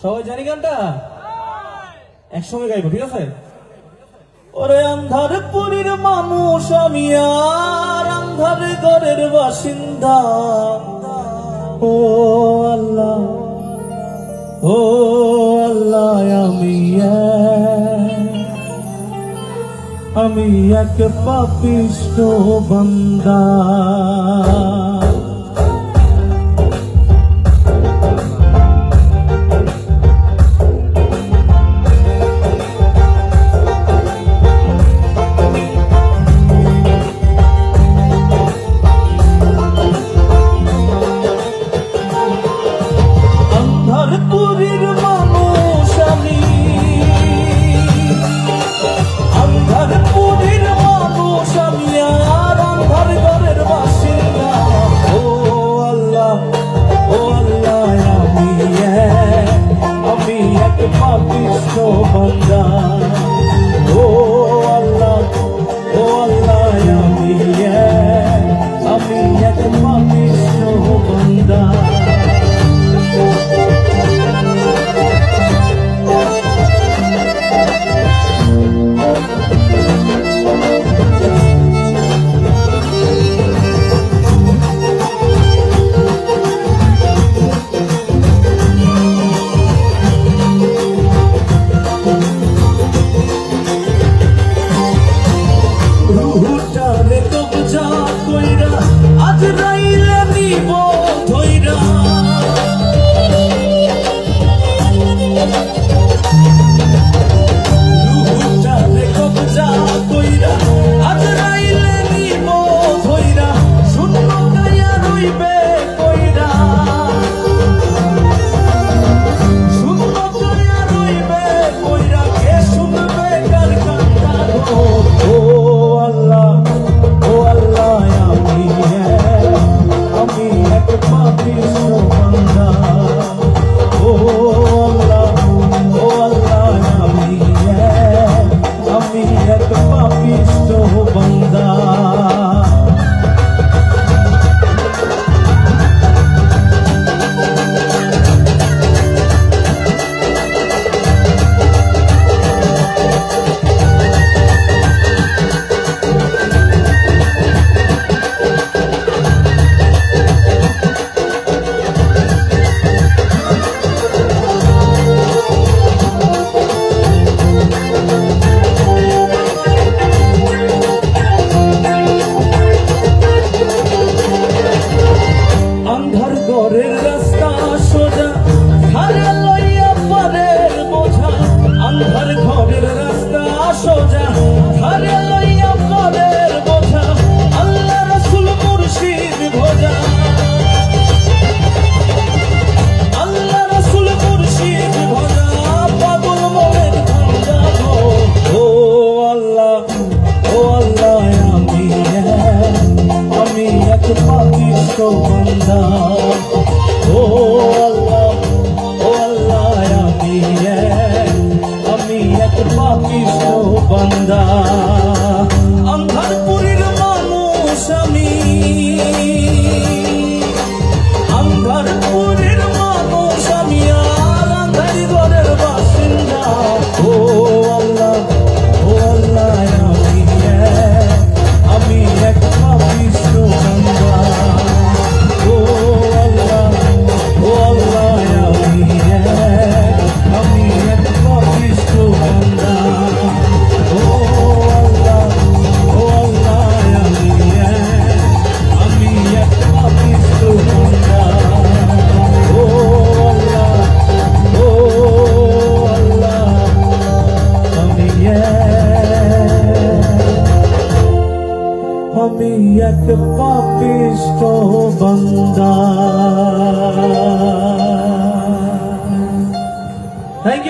সবাই জানি গানটা একসঙ্গে গাইবো, ঠিক আছে? ওরে আন্ধার পুরীর মানুষ আমি আর আন্ধার ঘরের বাসিন্দা, ও আল্লাহ ও আল্লাহ আমি এক পাপিষ্ঠ বান্দা। পুরীর মানুষ আমি, আন্ধার পুরীর মানুষ আমি আর আন্ধার ঘরের বাসিন্দা, ও আল্লাহ আমি এক পাপিষ্ঠ বান্দা, ও আল্লাহ আমি এক পাপিষ্ঠ বান্দা। আজ রাইলা নিব ধইরা, রুহুটারে কবজা কইরা আজ রাইলা নিব ধইরা, শূন্য গায়া রইবে কইরা, শূন্য গায়া রইবে কইরা, কে শুনবে কার কান্না গো, ও আল্লাহ আমি এক পাপিষ্ঠ বান্দা, ও আল্লাহ আমি এক পাপিষ্ঠ বান্দা। আন্ধার ঘরের রাস্তা সোজা, ধারে লইয়া পারের বোঝা, আন্ধার ঘরের রাস্তা সোজা, ধারে লইয়া পারের বোঝা, আল্লাহ রাসূল মুর্শিদ ভোজা, আল্লাহ রাসূল মুর্শিদ ভোজা, পাগল মনের ধান্দা গো, ও আল্লাহ আমি এক পাপিষ্ঠ বান্দা, ও আল্লাহ আমি এক পাপিষ্ঠ বান্দা। আন্ধার পুরীর মানুষ আমি, আন্ধার পুরীর মানুষ আমি আর আন্ধার ঘরের বাসিন্দা, ও আল্লাহ আমি এক পাপিষ্ঠ বান্দা, ও আল্লাহ আমি এক পাপিষ্ঠ বান্দা, ও আল্লাহ আমি এক পাপিষ্ঠ বান্দা, ও আল্লাহ আমি এক পাপিষ্ঠ বান্দা। Thank you.